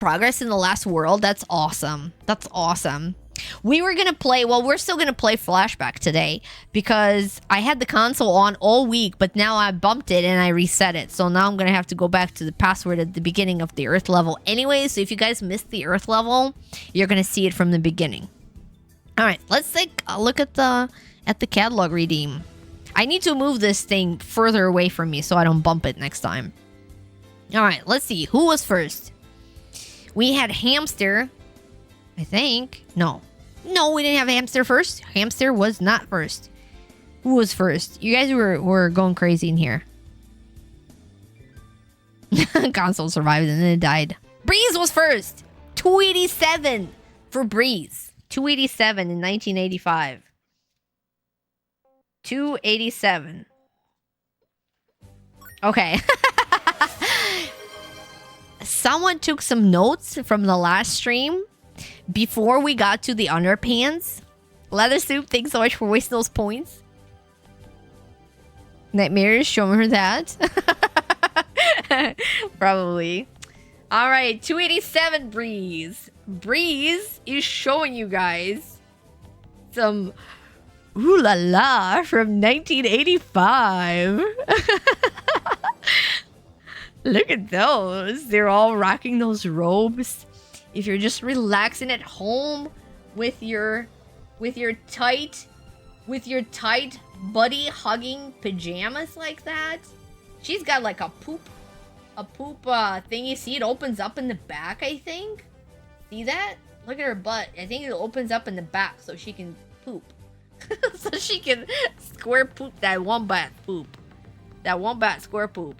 progress in the last world. That's awesome. That's awesome. We were gonna play, well, we're still gonna play Flashback today because I had the console on all week, but now I bumped it and I reset it. So now I'm gonna have to go back to the password at the beginning of the Earth level anyway. So if you guys missed the Earth level, you're gonna see it from the beginning. All right, let's take a look at the catalog redeem. I need to move this thing further away from me so I don't bump it next time. All right, let's see. Who was first? We had Hamster, I think. No, we didn't have Hamster first. Hamster was not first. Who was first? You guys were going crazy in here. Console survived and then it died. Breeze was first. 287 for Breeze. 287 in 1985. 287. Okay. Someone took some notes from the last stream before we got to the underpants. Leather Soup, thanks so much for wasting those points. Nightmares, showing her that. Probably. Alright, 287 Breeze. Breeze is showing you guys some ooh la la from 1985. Look at those. They're all rocking those robes. If you're just relaxing at home with your tight buddy hugging pajamas like that. She's got like a poop thing. You see it opens up in the back, I think. See that? Look at her butt. I think it opens up in the back so she can poop. So she can square poop that wombat poop. That wombat square poop.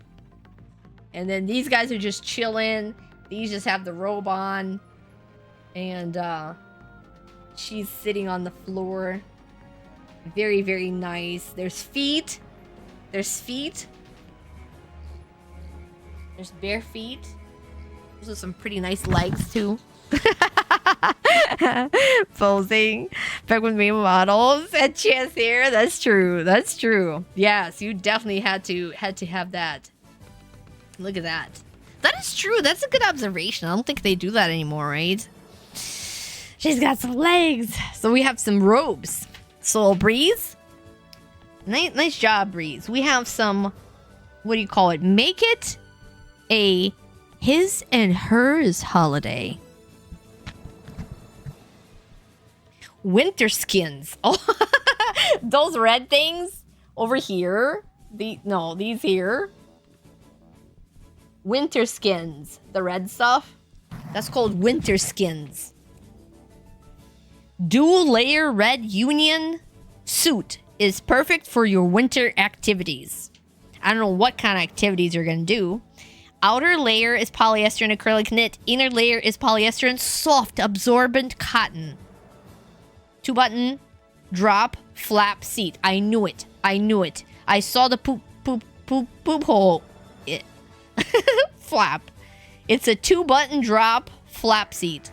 And then these guys are just chilling. These just have the robe on. And she's sitting on the floor. Very, very nice. There's feet. There's feet. There's bare feet. Those are some pretty nice legs too. Posing back with me models and chest hair. That's true. That's true. Yes, you definitely had to have that. Look at that. That is true. That's a good observation. I don't think they do that anymore, right? She's got some legs. So we have some robes. So Breeze. Nice job, Breeze. We have some, what do you call it? Make it a his and hers holiday. Winter skins. Oh, those red things over here. These here. Winter skins. The red stuff. That's called winter skins. Dual layer red union suit is perfect for your winter activities. I don't know what kind of activities you're going to do. Outer layer is polyester and acrylic knit. Inner layer is polyester and soft absorbent cotton. 2-button drop flap seat. I knew it. I saw the poop hole. Flap. It's a 2-button drop flap seat.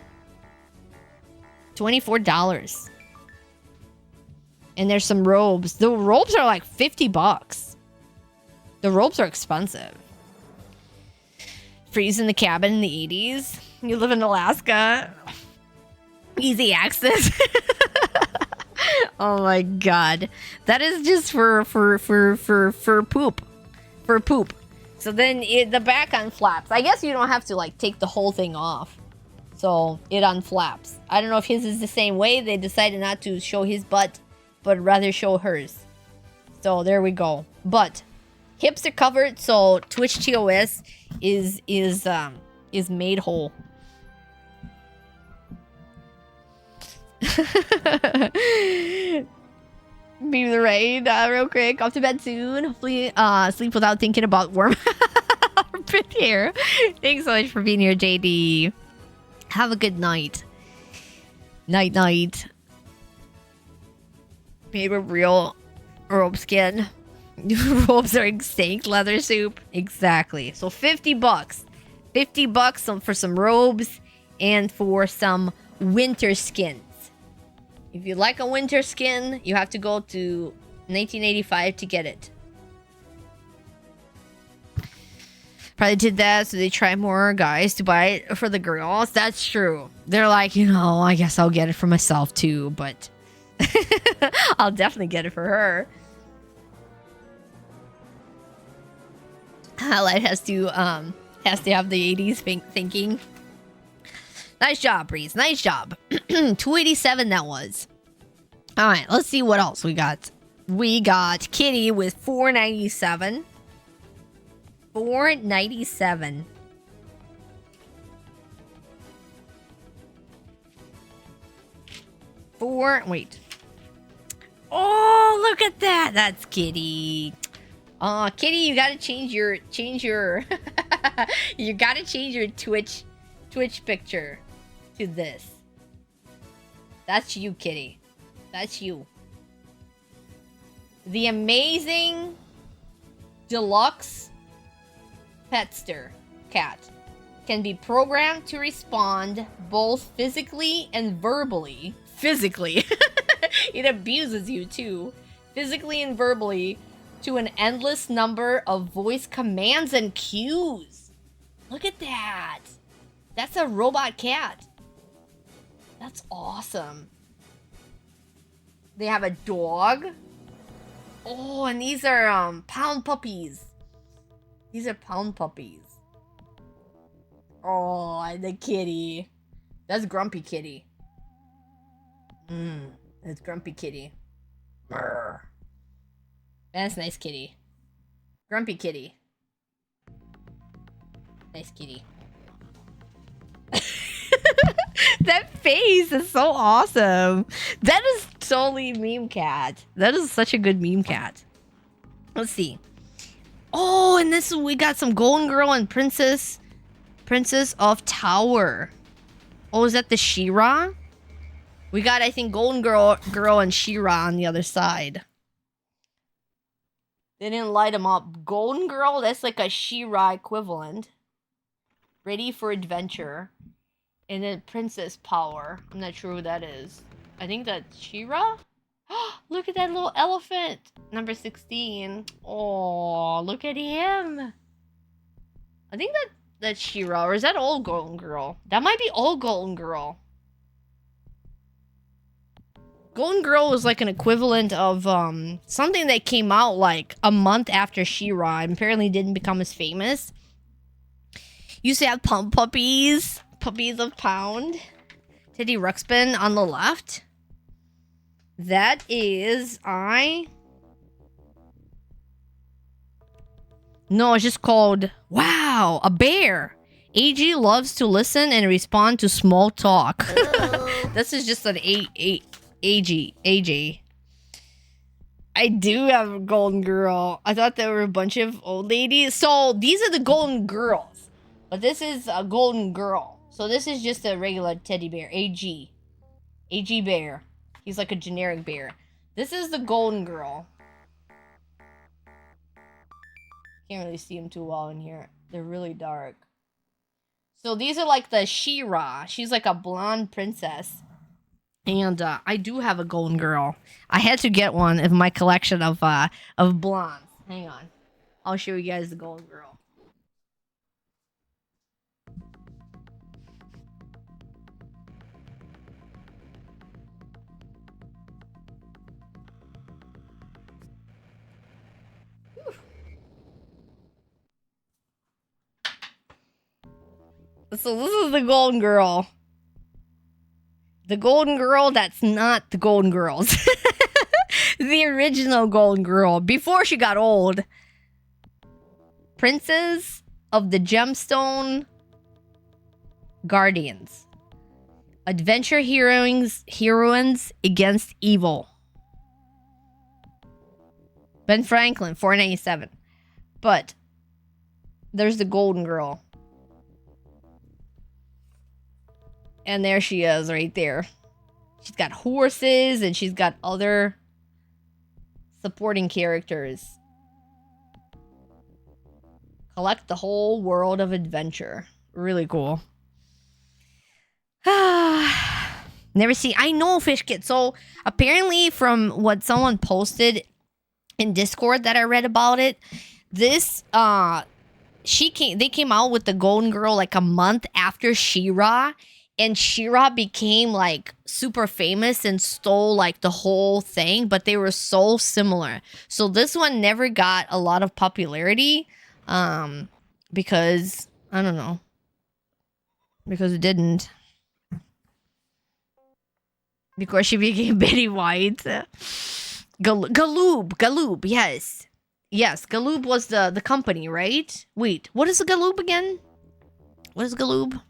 $24. And there's some robes. The robes are like $50. The robes are expensive. Freeze in the cabin in the 80s. You live in Alaska. Easy access. Oh my god. That is just for poop. For poop. So then the back unflaps. I guess you don't have to like take the whole thing off. So it unflaps. I don't know if his is the same way. They decided not to show his butt, but rather show hers. So there we go. But hips are covered, so Twitch TOS is made whole. Be the rain real quick. Off to bed soon. Hopefully sleep without thinking about warm armpit hair. Thanks so much for being here, JD. Have a good night. Night. Made with real robe skin. Robes are extinct. Leather Soup. Exactly. So $50. $50 for some robes and for some winter skins. If you like a winter skin, you have to go to 1985 to get it. Probably did that so they try more guys to buy it for the girls. That's true. They're like, you know, I guess I'll get it for myself too, but I'll definitely get it for her. Highlight has to have the 80s thinking. Nice job, Breeze. Nice job. 287 that was. All right, let's see what else we got. We got Kitty with 497. 497. Wait. Oh, look at that. That's Kitty. Oh, Kitty, you gotta change your you gotta change your Twitch picture to this. That's you, Kitty. That's you. The amazing deluxe petster cat can be programmed to respond both physically and verbally. Physically. It abuses you too. Physically and verbally to an endless number of voice commands and cues. Look at that. That's a robot cat. That's awesome. They have a dog. Oh, and these are pound puppies. These are pound puppies. Oh, and the kitty. That's Grumpy Kitty. That's Grumpy Kitty. Brr. That's nice kitty. Grumpy Kitty. Nice kitty. That face is so awesome. That is totally meme cat. That is such a good meme cat. Let's see. Oh, and this we got some Golden Girl and Princess of Tower. Oh, is that the She-Ra? We got, I think, Golden Girl and She-Ra on the other side. They didn't light them up. Golden Girl, that's like a She-Ra equivalent. Ready for adventure. And then Princess Power. I'm not sure who that is. I think that's She-Ra? Look at that little elephant. Number 16. Oh, look at him. I think that's She-Ra. Or is that old Golden Girl? That might be old Golden Girl. Golden Girl was like an equivalent of something that came out like a month after She-Ra and apparently didn't become as famous. Used to have Pump Puppies. Puppies of Pound. Teddy Ruxpin on the left. That is No, it's just called Wow, a bear. AG loves to listen and respond to small talk. This is just an AG. I do have a Golden Girl. I thought there were a bunch of old ladies. So these are the Golden Girls. But this is a Golden Girl. So this is just a regular teddy bear. AG bear. He's like a generic bear. This is the Golden Girl. Can't really see them too well in here. They're really dark. So these are like the She-Ra. She's like a blonde princess. And I do have a Golden Girl. I had to get one of my collection of blondes. Hang on. I'll show you guys the Golden Girl. So this is the Golden Girl. The Golden Girl that's not the Golden Girls. The original Golden Girl. Before she got old. Princess of the Gemstone Guardians. Adventure heroines against evil. Ben Franklin, 497. But there's the Golden Girl. And there she is right there. She's got horses and she's got other supporting characters. Collect the whole world of adventure. Really cool. Never see. I know Fish Kid. So apparently from what someone posted in Discord that I read about it, this they came out with the Golden Girl like a month after She-Ra, and She-Ra became like super famous and stole like the whole thing, but they were so similar. So this one never got a lot of popularity because I don't know. Because it didn't. Because she became Betty White. Galoob, yes. Yes, Galoob was the company, right? Wait, what is a Galoob again? What is Galoob?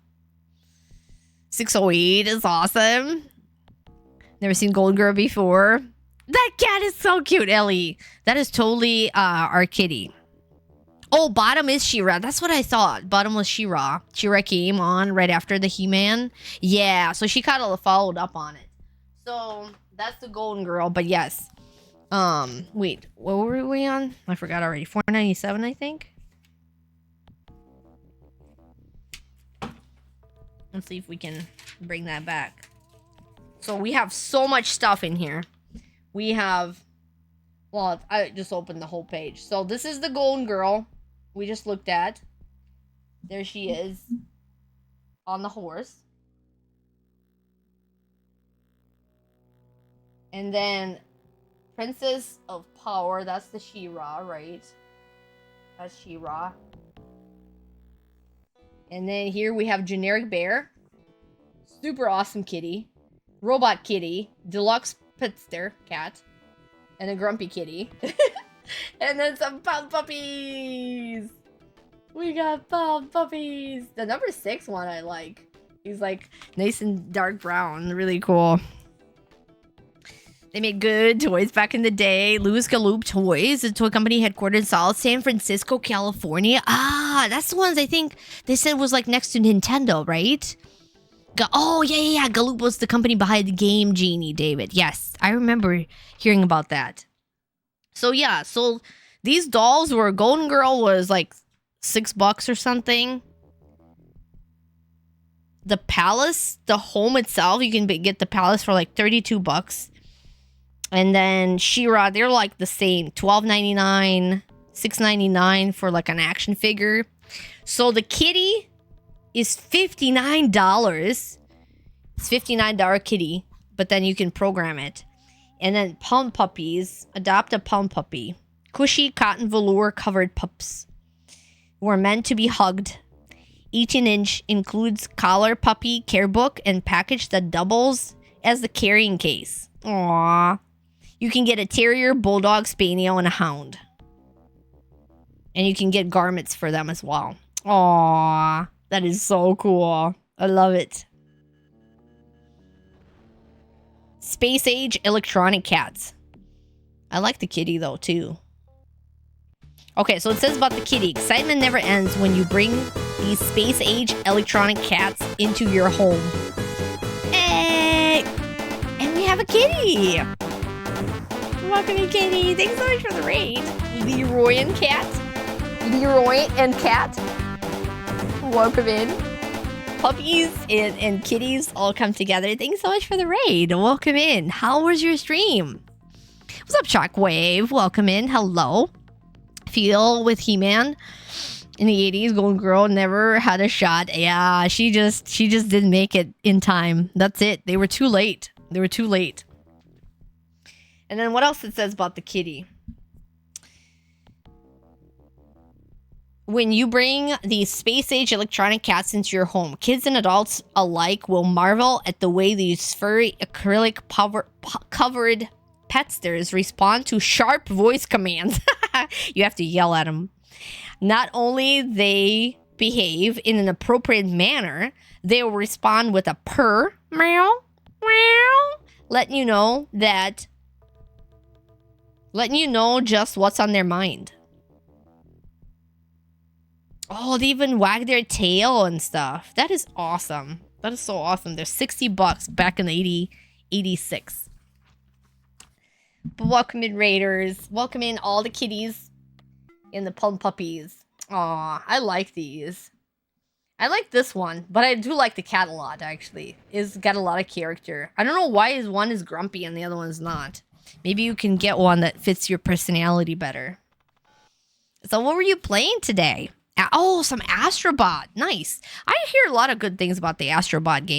608 is awesome. Never seen Golden Girl before. That cat is so cute, Ellie. That is totally our kitty. Oh, bottom is She-Ra. That's what I thought. Bottom was She-Ra. She-Ra came on right after the He-Man. Yeah, so she kind of followed up on it. So that's the Golden Girl, but yes. Wait, what were we on? I forgot already. 497, I think. Let's see if we can bring that back. So we have so much stuff in here. We have, well, I just opened the whole page. So this is the Golden Girl we just looked at. There she is on the horse. And then Princess of Power, that's the She-Ra, right? That's She-Ra. And then here we have Generic Bear. Super awesome kitty. Robot Kitty. Deluxe Pitster Cat. And a Grumpy Kitty. And then some Pound Puppies! We got Pound Puppies! The number 6 one I like. He's like nice and dark brown. Really cool. They made good toys back in the day. Louis Galoob Toys, a toy company headquartered in South San Francisco, California. Ah, that's the ones I think they said was like next to Nintendo, right? Oh, yeah. Galoob was the company behind the Game Genie, David. Yes, I remember hearing about that. So yeah, so these dolls were, Golden Girl was like $6 or something. The palace, the home itself, you can get the palace for like $32. And then She-Ra, they're like the same, $12.99, $6.99 for like an action figure. So the kitty is $59. It's $59 kitty, but then you can program it. And then Pound Puppies, adopt a Pound Puppy. Cushy cotton velour covered pups were meant to be hugged. Each an inch includes collar, puppy, care book, and package that doubles as the carrying case. Aww. You can get a terrier, bulldog, spaniel, and a hound. And you can get garments for them as well. Aww. That is so cool. I love it. Space Age electronic cats. I like the kitty though, too. Okay, so it says about the kitty. Excitement never ends when you bring these Space Age electronic cats into your home. Hey! And we have a kitty! Welcome in, kitty. Thanks so much for the raid. Leroy and Cat. Welcome in. Puppies and kitties all come together. Thanks so much for the raid. Welcome in. How was your stream? What's up, Shockwave? Welcome in. Hello. Feel with He-Man. In the 80s, Golden Girl never had a shot. Yeah, she just didn't make it in time. That's it. They were too late. And then what else it says about the kitty? When you bring these Space Age electronic cats into your home, kids and adults alike will marvel at the way these furry acrylic covered petsters respond to sharp voice commands. You have to yell at them. Not only they behave in an appropriate manner, they will respond with a purr, meow, meow, letting you know just what's on their mind. Oh, they even wag their tail and stuff. That is awesome. That is so awesome. They're $60 back in the 86. But welcome in, Raiders. Welcome in all the kitties and the Pound Puppies. Aw, I like these. I like this one, but I do like the cat a lot, actually. It's got a lot of character. I don't know why one is grumpy and the other one's not. Maybe you can get one that fits your personality better. So what were you playing today? Oh, some Astrobot. Nice. I hear a lot of good things about the Astrobot game.